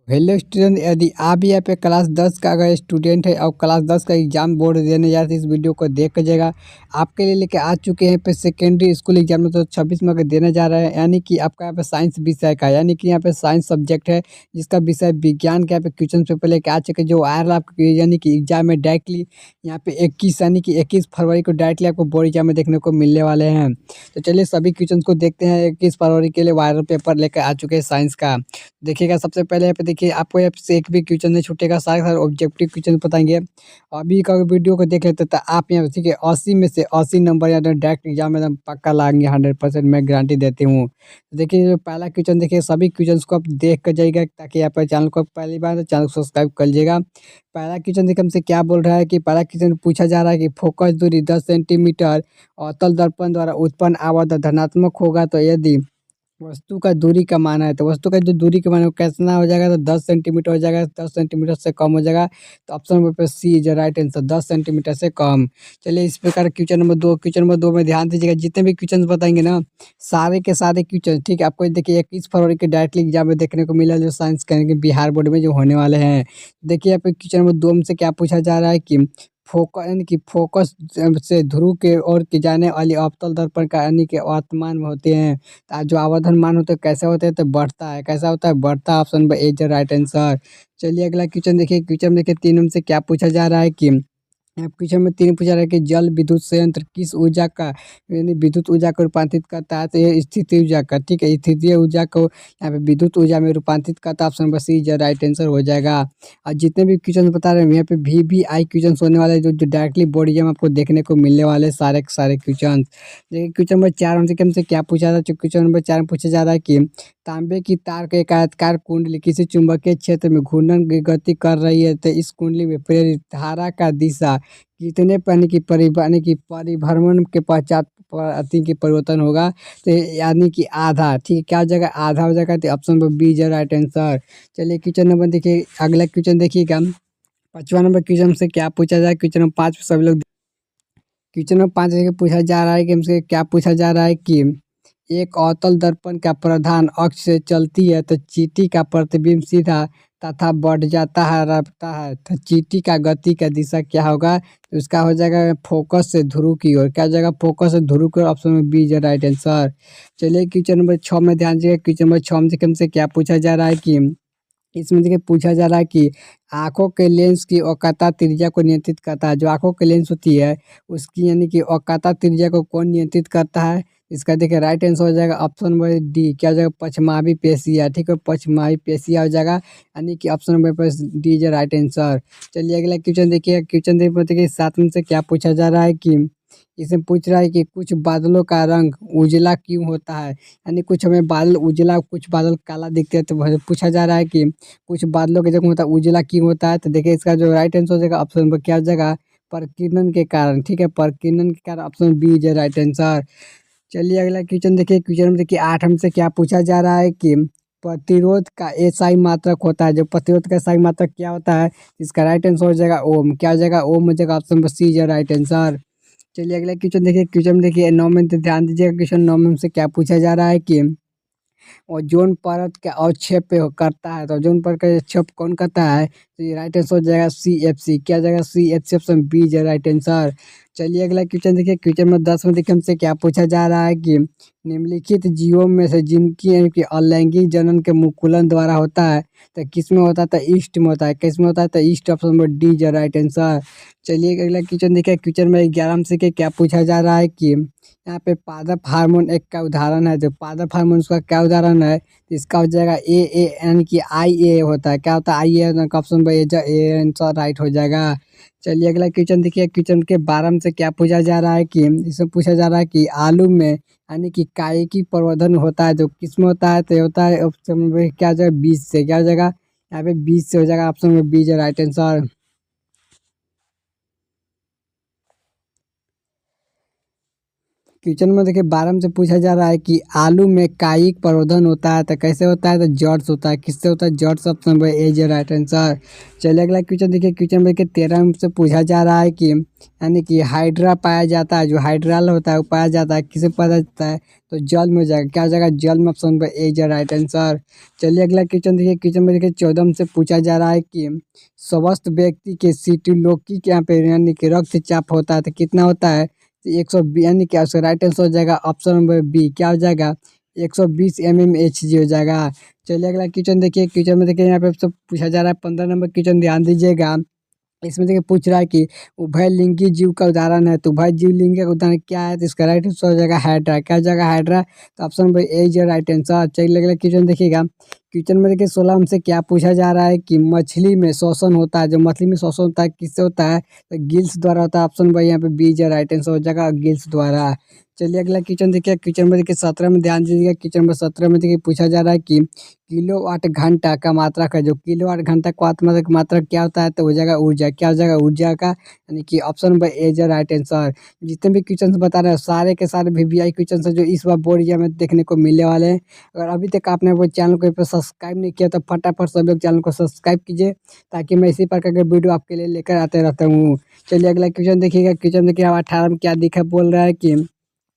Hello student, यदि आप भी यहाँ पे क्लास 10 का अगर स्टूडेंट है और क्लास 10 का एग्जाम बोर्ड देने जा रहे हैं, इस वीडियो को देख कीजिएगा। आपके लिए लेके आ चुके हैं पे सेकेंडरी स्कूल एग्जाम में तो 26 में अगर देने जा रहे हैं, यानी कि आपका यहाँ पे साइंस विषय का, यानी कि यहाँ पे साइंस सब्जेक्ट है जिसका विषय विज्ञान के यहाँ पे क्वेश्चन पेपर लेके आ चुके हैं, जो आ रहा है आपको यानी कि एग्जाम में डायरेक्टली यहाँ पे 21 यानी कि 21 फरवरी को डायरेक्टली आपको बोर्ड एग्जाम में देखने को मिलने वाले हैं। तो चलिए सभी क्वेश्चन को देखते हैं। 21 फरवरी के लिए वायरल पेपर लेकर आ चुके हैं साइंस का। देखिएगा, सबसे पहले यहाँ पे देखिए, आपको यहाँ से एक भी क्वेश्चन नहीं छूटेगा, सारे सारे ऑब्जेक्टिव क्वेश्चन बताएंगे। अभी का वीडियो को देख लेते तो आप यहाँ देखिए 80 में से 80 नंबर या डायरेक्ट एग्जाम में एकदम पक्का लाएंगे, 100% मैं गारंटी देती हूँ। तो देखिए जो पहला क्वेश्चन, देखिए सभी क्वेश्चन को आप देख कर जाइएगा, ताकि यहाँ पर चैनल को पहली बार तो चैनल को सब्सक्राइब कर लीजिएगा। पहला क्वेश्चन देखिए हमसे क्या बोल रहा है कि पहला क्वेश्चन पूछा जा रहा है कि फोकस दूरी 10 सेंटीमीटर अवतल दर्पण द्वारा उत्पन्न आवर्त धनात्मक होगा तो यदि वस्तु का दूरी का मान है, तो वस्तु का जो दूरी का मान है वो कितना हो जाएगा, तो 10 सेंटीमीटर हो जाएगा। 10 सेंटीमीटर से कम हो जाएगा, तो ऑप्शन नंबर पे सी इज राइट आंसर, 10 सेंटीमीटर से कम। चलिए इस प्रकार क्वेश्चन नंबर 2 में ध्यान दीजिएगा। जितने भी क्वेश्चन बताएंगे ना, सारे के सारे क्वेश्चन, ठीक है, आपको देखिए 21 फरवरी के डायरेक्टली एग्जाम में देखने को मिला, जो साइंस के बिहार बोर्ड में जो होने वाले हैं। देखिए यहाँ पे क्वेश्चन नंबर 2 में से क्या पूछा जा रहा है कि फोकस यानी कि फोकस से ध्रुव के ओर की जाने वाली अवतल दर्पण का यानी कि वर्तमान में होते हैं। जो आवर्धन मान होता है कैसे होता है, तो बढ़ता है। कैसा होता है, बढ़ता है। Option number A is right answer. चलिए अगला क्वेश्चन देखिए। क्वेश्चन में देखिए 3 में से क्या पूछा जा रहा है कि क्वेश्चन में 3 पूछा रहा है कि जल विद्युत संयंत्र किस ऊर्जा का यानी विद्युत ऊर्जा को रूपांतरित करता है, तो ये स्थिति ऊर्जा का, ठीक है, स्थितीय ऊर्जा को यहाँ पे विद्युत ऊर्जा में रूपांतरित करता है। Option number C is right answer हो जाएगा। और जितने भी क्वेश्चन बता रहे हैं यहाँ पे VVI क्वेश्चन होने वाले हैं, जो डायरेक्टली बोर्ड एग्जाम आपको देखने को मिलने वाले हैं, सारे के सारे क्वेश्चन। देखिए क्वेश्चन नंबर 4 हमसे क्या पूछा था। क्वेश्चन नंबर 4 में पूछा जा रहा है कि तांबे की तार के एक आयताकार कुंडली किसी चुंबकीय क्षेत्र में घूर्णन की गति कर रही है, तो इस कुंडली में प्रेरित धारा का दिशा कितने पानी की यानी कि परिभ्रमण के पश्चात अति की परिवर्तन होगा, तो यानी कि आधा, ठीक है, क्या हो जाएगा, आधा हो जाएगा। तो option number B is right answer. चलिए क्वेश्चन नंबर देखिए, अगला क्वेश्चन देखिएगा। 5वां नंबर क्वेश्चन से क्या पूछा जाए। क्वेश्चन नंबर 5 सभी लोग, क्वेश्चन नंबर 5 देखिए पूछा जा रहा है कि हमसे क्या पूछा जा रहा है कि एक अवतल दर्पण का प्रधान अक्ष से चलती है तो चींटी का प्रतिबिंब सीधा तथा बढ़ जाता है रहता है, तो चींटी का गति का दिशा क्या होगा, तो उसका हो जाएगा फोकस से ध्रुव की ओर। क्या हो जाएगा, फोकस से ध्रुव की ओर। ऑप्शन में बी इज राइट आंसर। चलिए क्वेश्चन नंबर 6 में ध्यान दीजिएगा। क्वेश्चन नंबर 6 में से हमसे क्या पूछा जा रहा है कि इसमें देखिए पूछा जा रहा है कि आंखों के लेंस की औकाता त्रिज्या को नियंत्रित करता है। जो आंखों के लेंस होती है उसकी यानी कि औकाता त्रिज्या को कौन नियंत्रित करता है, इसका देखिए राइट आंसर हो जाएगा ऑप्शन नंबर डी। क्या हो जाएगा, पछमावी पेशिया, ठीक है, पछमावी पेशिया हो जाएगा, यानी कि ऑप्शन नंबर पर डी इज राइट आंसर। चलिए अगला क्वेश्चन देखिए। क्वेश्चन देखिए 7 में से क्या पूछा जा रहा है कि इसमें पूछ रहा है कि कुछ बादलों का रंग उजला क्यों होता है, यानी कुछ हमें बादल उजला कुछ बादल काला दिखते हैं, तो पूछा जा रहा है कि कुछ बादलों के जगह होता है उजला क्यों होता है। तो देखिए इसका जो राइट आंसर हो जाएगा ऑप्शन नंबर क्या हो जाएगा, प्रकीर्णन के कारण, ठीक है, प्रकीर्णन के कारण। Option B is right answer. चलिए अगला क्वेश्चन देखिए। क्वेश्चन में देखिए 8 हमसे क्या पूछा जा रहा है कि प्रतिरोध का एसआई मात्रक होता है। जो प्रतिरोध का एसआई मात्रक क्या होता है, इसका राइट आंसर हो जाएगा ओम। क्या हो जाएगा, ओम हो जाएगा। Option number C is right answer. चलिए अगला क्वेश्चन देखिए। क्वेश्चन में देखिए 9 में तो ध्यान दीजिएगा। क्वेश्चन 9 में हमसे क्या पूछा जा रहा है कि ओजोन परत का अवक्षेप करता है, तो ओजोन परत का अवक्षेप कौन करता है, तो ये राइट आंसर हो जाएगा CFC। क्या हो जाएगा, CFC। Option B is right answer. चलिए अगला क्वेश्चन देखिए। क्वेश्चन में 10 में देखिए हमसे क्या पूछा जा रहा है कि निम्नलिखित जीवों में से जिनकी यानी कि अलैंगिक जनन के मुकुलन द्वारा होता है, तो किस में होता है, तो ईस्ट में होता है। किस में होता है, तो east. Option number D is right answer. चलिए अगला क्वेश्चन देखिए। क्वेश्चन में 11 में से क्या पूछा जा रहा है कि यहाँ पे पादप हार्मोन एक का उदाहरण है। जो पादप हार्मोन उसका क्या उदाहरण है, तो इसका हो जाएगा ए यानी कि IA होता है। क्या होता है, IA। Option number A answer right हो जाएगा। चलिए अगला क्वेश्चन देखिए। क्वेश्चन के 12 में से क्या पूछा जा रहा है कि इसमें पूछा जा रहा है कि आलू में यानी कि कायिकी प्रवर्धन होता है, जो किसमें होता है, तो ये होता है ऑप्शन नंबर क्या हो जाएगा, बीज से। क्या हो जाएगा, यहाँ पे बीज से हो जाएगा। ऑप्शन नंबर बीज राइट आंसर। क्वेश्चन में देखिए 12 में से पूछा जा रहा है कि आलू में कायिक प्रवर्धन होता है तो कैसे होता है, तो जॉर्ड्स होता है। किससे होता है, जॉर्ड्स। Option number A is right answer. चलिए अगला क्वेश्चन देखिए, क्वेश्चन में देखिए 13 में से पूछा जा रहा है कि यानी कि हाइड्रा पाया जाता है, जो हाइड्राल होता है वो पाया जाता है किसे पाया जाता है, तो जल में हो जाएगा। क्या हो जाएगा, जल में। Option number A is right answer. चलिए अगला क्वेश्चन देखिए, क्वेश्चन में देखिए 14 में से पूछा जा रहा है कि स्वस्थ व्यक्ति के सीटोलोकी के यहाँ पे यानी कि रक्तचाप होता है तो कितना होता है, 120, यानी क्या उसका राइट आंसर हो जाएगा ऑप्शन नंबर बी। क्या हो जाएगा, 120 mmHg हो जाएगा। चलिए अगला क्वेश्चन देखिए, क्वेश्चन में देखिए यहाँ पे सब पूछा जा रहा है 15 नंबर क्वेश्चन, ध्यान दीजिएगा। इसमें देखिए पूछ रहा है कि उभयलिंगी जीव का उदाहरण है, तो उभय जीव लिंग का उदाहरण क्या है, तो इसका राइट आंसर हो जाएगा हाइड्रा। क्या हो जाएगा, हाइड्रा। तो option number A is right answer. चलिए अगला क्वेश्चन देखिएगा, क्वेश्चन में देखिए 16 हमसे क्या पूछा जा रहा है कि मछली में श्वसन होता है, जो मछली में श्वसन होता है किससे होता है, तो गिल्स द्वारा होता है। ऑप्शन नंबर यहाँ पे बी इज राइट आंसर हो जाएगा, गिल्स द्वारा। चलिए अगला क्वेश्चन देखिए, क्वेश्चन में देखिए 17 में ध्यान दीजिएगा। क्वेश्चन नंबर 17 में देखिए पूछा जा रहा है कि किलोवाट घंटा का मात्रक है, जो किलोवाट घंटा का मात्रक क्या होता है, तो हो जाएगा ऊर्जा। क्या हो जाएगा, ऊर्जा का, यानी कि option number A is right answer. जितने भी क्वेश्चन बता रहे हैं सारे के सारे VVI क्वेश्चन है जो इस बार बोर्ड एग्जाम में देखने को मिलने वाले हैं। अगर अभी तक आपने वो चैनल को सब्सक्राइब नहीं किया तो फटाफट सब लोग चैनल को सब्सक्राइब कीजिए, ताकि मैं इसी प्रकार के वीडियो आपके लिए लेकर आते रहता हूँ। चलिए अगला क्वेश्चन देखिएगा, क्वेश्चन देखिए 18 में क्या दिखा बोल रहा है कि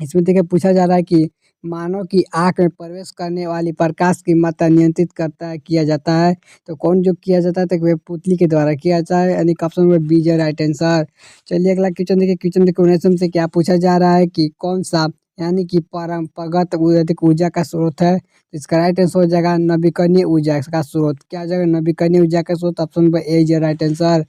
इसमें देखिए पूछा जा रहा है कि मानव की आँख में प्रवेश करने वाली प्रकाश की मात्रा नियंत्रित किया जाता है, तो कौन जो किया जाता है, तो वह पुतली के द्वारा किया जाता है, यानी option number B is right answer. चलिए अगला क्वेश्चन देखिए, क्वेश्चन देखिए 19 से क्या पूछा जा रहा है कि कौन सा यानी कि परंपरागत अधिक ऊर्जा का स्रोत है, तो इसका राइट आंसर हो जाएगा नवीकरणीय ऊर्जा का स्रोत। क्या हो जाएगा, नवीकरणीय ऊर्जा का स्रोत। Option number A is right answer.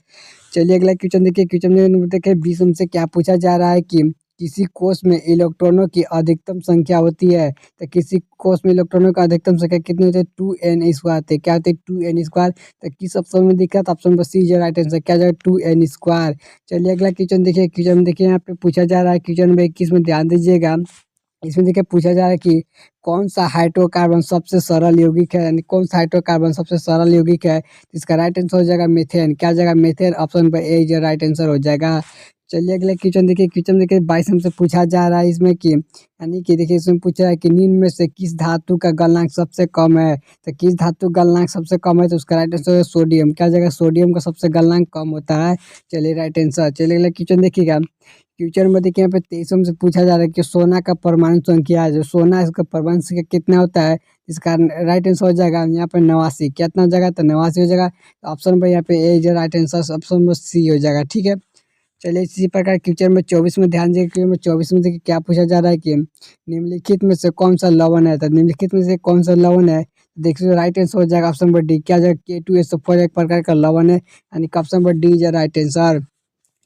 चलिए अगला क्वेश्चन देखिए, क्वेश्चन में देखिए 20 से क्या पूछा जा रहा है कि किसी कोष में इलेक्ट्रॉनों की अधिकतम संख्या होती है, तो किसी कोष में इलेक्ट्रॉनों का अधिकतम संख्या कितनी होती है, 2n²। क्या होती है, 2n²। तो किस ऑप्शन में दिखा, तो option number C is right answer. क्या जाएगा, 2n²। चलिए अगला क्वेश्चन देखिए, क्वेश्चन में देखिए यहाँ पे पूछा जा रहा है, क्वेश्चन नंबर 21 में ध्यान दीजिएगा। इसमें देखिए पूछा जा रहा है कि कौन सा हाइड्रोकार्बन सबसे सरल यौगिक है, यानी कौन सा हाइड्रोकार्बन सबसे सरल यौगिक है, इसका राइट आंसर हो जाएगा मीथेन। क्या हो जाएगा, methane. Option number A is right answer हो जाएगा। चलिए अगले क्वेश्चन देखिए, क्वेश्चन देखिए 22 हमसे पूछा जा रहा है इसमें कि यानी कि देखिए इसमें पूछा है कि निम्न में से किस धातु का गलनांक सबसे कम है, तो किस धातु का गलनांक सबसे कम है, तो उसका राइट आंसर है सोडियम। क्या जगह, सोडियम का सबसे गलनांक कम होता है। चलिए राइट आंसर। चलिए अगला क्वेश्चन देखिएगा, क्वेश्चन में देखिए यहाँ पे 23 से पूछा जा रहा है कि सोना का परमाणु संख्या है, जो सोना इसका परमाणु संख्या कितना होता है, इसका राइट आंसर हो जाएगा यहाँ पे 89। कितना हो जाएगा, तो 89 हो जाएगा। तो ऑप्शन पर यहाँ पे A is right answer, option number C हो जाएगा। ठीक है। चलिए इसी प्रकार क्वेश्चन में 24 में ध्यान दीजिए। क्वेश्चन में 24 में देखिए क्या पूछा जा रहा है कि निम्नलिखित में से कौन सा लवण है, तो निम्नलिखित में से कौन सा लवण है, देखिए राइट आंसर हो जाएगा ऑप्शन नंबर डी। क्या जाएगा, K2SO4 एक प्रकार का लवण है, यानी कि option number D is right answer.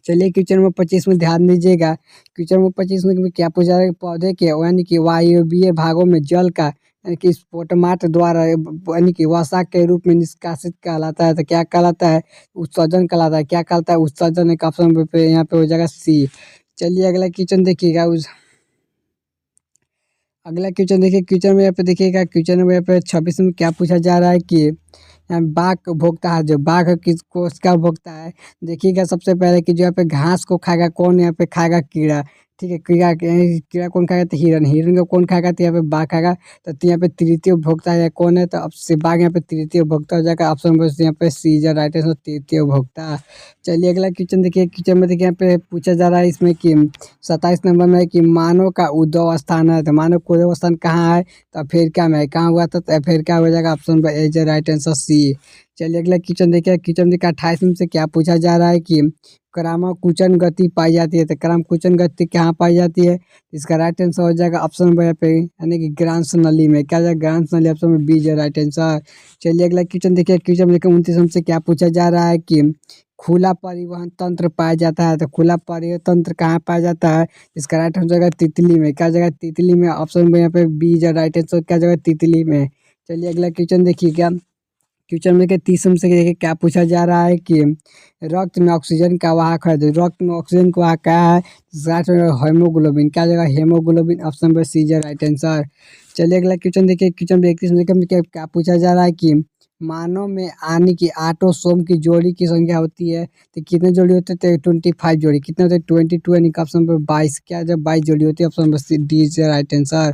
चलिए क्वेश्चन नंबर 25 में ध्यान दीजिएगा। क्वेश्चन नंबर 25 में क्या पूछा जा रहा है, पौधे के यानी कि वायवीय भागों में जल का यानी कि स्पोटमार्ट द्वारा यानी कि वसा के रूप में निष्कासित कहलाता है, तो क्या कहलाता है, उत्सर्जन कहलाता है। क्या कहलाता है, उत्सर्जन। एक ऑप्शन पे यहाँ पे हो जाएगा सी। चलिए अगला क्वेश्चन देखिएगा, उस अगला क्वेश्चन देखिए, क्वेश्चन में यहाँ पे देखिएगा, क्वेश्चन में यहाँ पे 26 में क्या पूछा जा रहा है कि बाघ को भोगता है, जो बाघ किसको उसका भोगता है, देखिएगा सबसे पहले कि जो यहाँ पे घास को खाएगा कौन, यहाँ पे खाएगा कीड़ा। ठीक है, कीड़ा कीड़ा कौन खाएगा, तो हिरन। हिरन को कौन खाएगा, तो यहाँ पे बाघ खाएगा। तो यहाँ पे तृतीय उपभोक्ता है कौन है, तो अब से बाघ यहाँ पे तृतीय उपभोक्ता हो जाएगा। ऑप्शन नंबर यहाँ पे सी इज राइट आंसर, तृतीय उपभोक्ता। चलिए अगला क्वेश्चन देखिए, क्वेश्चन में देखिए यहाँ पे पूछा जा रहा है इसमें कि 27 नंबर में है कि मानव का उद्भव स्थान है, तो मानव का उद्भव स्थान कहाँ है, तो अफ्रीका में है। कहाँ हुआ था, तो अफ्रीका हो जाएगा। Option number A is right answer C. चलिए अगला क्वेश्चन देखिए, क्वेश्चन देखिए 28 में से क्या पूछा जा रहा है कि क्रमाकुचन गति पाई जाती है, तो क्रमाकुचन गति कहाँ पाई जाती है, इसका राइट आंसर हो जाएगा ऑप्शन नंबर पे यानी कि ग्रांस नली में। क्या जाएगा, ग्रांस नली। ऑप्शन नंबर बी है राइट आंसर। चलिए अगला क्वेश्चन देखिए, क्वेश्चन देखिए 29 हमसे क्या पूछा जा रहा है कि खुला परिवहन तंत्र पाया जाता है, तो खुला परिवहन तंत्र कहाँ पाया जाता है, इसका राइट आंसर हो जाएगा तितली में। क्या जगह, तितली में। ऑप्शन नंबर यहाँ पे बी है राइट आंसर। क्या जगह, तितली में। चलिए अगला क्वेश्चन देखिए, क्या क्वेश्चन में के 30 से देखिए क्या पूछा जा रहा है कि रक्त में ऑक्सीजन का वाहक है, तो रक्त में ऑक्सीजन का वाहक क्या है, हेमोग्लोबिन। क्या जगह, हेमोग्लोबिन। ऑप्शन नंबर सी है राइट आंसर। चलिए अगला क्वेश्चन देखिए, क्वेश्चन 31 में क्या क्या पूछा जा रहा है कि मानव में आने की ऑटोसोम की जोड़ी की संख्या होती है तो कितने जोड़ी होते थे? 25 जोड़ी। कितने होते? 22 यानी कि ऑप्शन नंबर 22। क्या जब 22 जोड़ी होती है? Option number C D is right answer.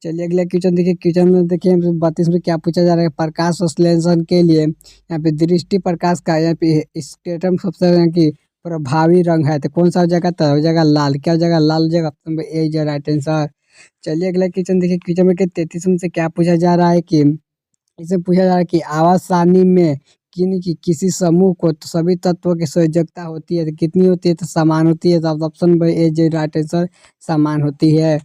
चलिए अगला क्वेश्चन देखिए। क्वेश्चन में देखिए 32 में क्या पूछा जा रहा है? प्रकाश संश्लेषण के लिए यहाँ पे दृष्टि प्रकाश का यहाँ पे स्पेक्ट्रम सबसे यहाँ की प्रभावी रंग है तो कौन सा हो जाएगा? तो हो जाएगा लाल। क्या हो जाएगा? लाल हो जाएगा। Option number A is right answer. चलिए अगला क्वेश्चन देखिए। क्वेश्चन में 33 में से क्या पूछा जा रहा है कि इसे पूछा जा रहा है कि आवाज सारणी में किसी समूह को तो सभी तत्वों की संयोजकता होती है तो कितनी होती है? तो समान होती है। तो ऑप्शन बाई ए जो राइट आंसर समान होती है।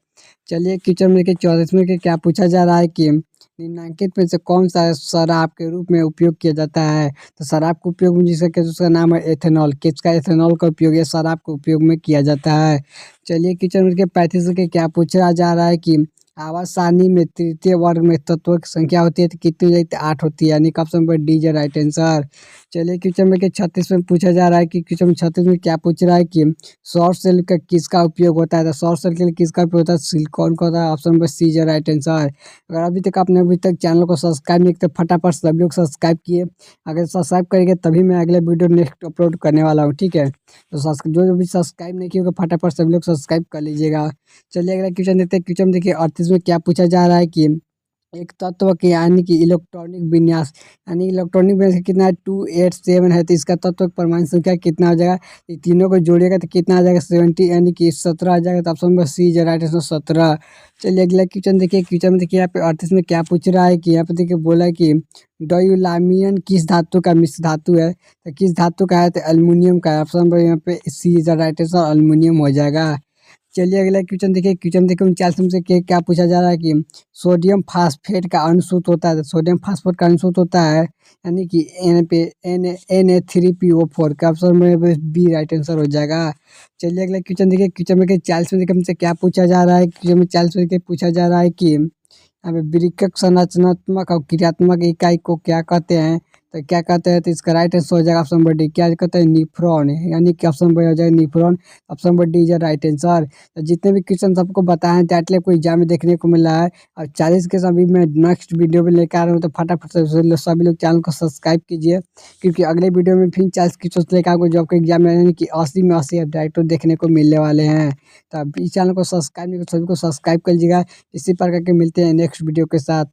चलिए क्वेश्चन में देखिए 34 के क्या पूछा जा रहा है कि निम्नलिखित में से कौन सा शराब के रूप में उपयोग किया जाता है? तो शराब का उपयोग जिसका उसका नाम है एथेनॉल। किसका? एथेनॉल का उपयोग है शराब के उपयोग में किया जाता है। चलिए क्वेश्चन में देखिए 35 के क्या पूछा जा रहा है कि आवाज सारणी में तृतीय वर्ग में तत्वों की संख्या होती है तो कितनी हो जाती है? 8 होती है यानी कि option number D is right answer. चलिए क्वेश्चन में 36 में पूछा जा रहा है कि क्वेश्चन में 36 में क्या पूछ रहा है कि सौर सेल का किसका उपयोग होता है? तो सौर सेल के लिए किसका उपयोग होता है? सिलिकॉन का होता है। Option number C is right answer. अगर अभी तक आपने अभी तक चैनल को सब्सक्राइब नहीं किया तो फटाफट सभी लोग सब्सक्राइब किए। अगर सब्सक्राइब करेंगे तभी मैं अगले वीडियो नेक्स्ट अपलोड करने वाला हूँ, ठीक है? तो जो भी सब्सक्राइब नहीं किया होगा फटाफट सभी लोग सब्सक्राइब कर लीजिएगा। चलिए अगला क्वेश्चन देखते हैं। क्वेश्चन देखिए 38 में क्या पूछा जा रहा है कि एक तत्व के यानी कि इलेक्ट्रॉनिक विन्यास यानी इलेक्ट्रॉनिक विन्यास कितना है? 287 है तो इसका तत्व परमाणु संख्या कितना हो जाएगा? ये तीनों को जोड़िएगा तो कितना आ जाएगा? 70 यानी कि 17 आ जाएगा। तो option number C is right answer 17। चलिए अगला क्वेश्चन देखिए। क्वेश्चन में देखिए यहाँ पे 38 में क्या पूछ रहा है कि यहाँ पे देखिए बोला है कि डायूलामियन किस धातु का मिश्र धातु है? तो किस धातु का है? तो एल्युमिनियम का है। ऑप्शन नंबर यहाँ पे सी इज राइट आंसर एल्युमिनियम हो जाएगा। चलिए अगला क्वेश्चन देखिए। क्वेश्चन देखिए 49 में से क्या पूछा जा रहा है कि सोडियम फास्फेट का अनुसूत्र होता है तो सोडियम फास्फेट का अनुसूत्र होता है यानी कि एन पे Na3PO4 का ऑप्शन में बी राइट आंसर हो जाएगा। चलिए अगला क्वेश्चन देखिए। क्वेश्चन में 40 में देखिए हमसे क्या पूछा जा रहा है? क्वेश्चन में 40 में देखिए पूछा जा रहा है कि यहाँ पे वृक्क संरचनात्मक और क्रियात्मक इकाई को क्या कहते हैं? तो क्या कहते हैं? तो इसका राइट आंसर हो जाएगा ऑप्शन नंबर डी। क्या कहते हैं? न्यूफ्रॉन यानी कि ऑप्शन नंबर हो जाएगा न्यूफ्रॉन। Option number D is right answer. तो जितने भी क्वेश्चन सबको बताए हैं टाइटल आपको एग्जाम में देखने को मिला है और 40 के सभी मैं नेक्स्ट वीडियो में लेकर आ रहा हूँ तो फटाफट से सभी लोग चैनल को सब्सक्राइब कीजिए क्योंकि अगले वीडियो में फिर 40 क्वेश्चन लेकर आपको जो आपके एग्जाम में यानी कि 80 में 80 डायरेक्ट देखने को मिलने वाले हैं। तो आप इस चैनल को सब्सक्राइब नहीं कर सभी को सब्सक्राइब कर लीजिएगा। इसी प्रकार के मिलते हैं नेक्स्ट वीडियो के साथ।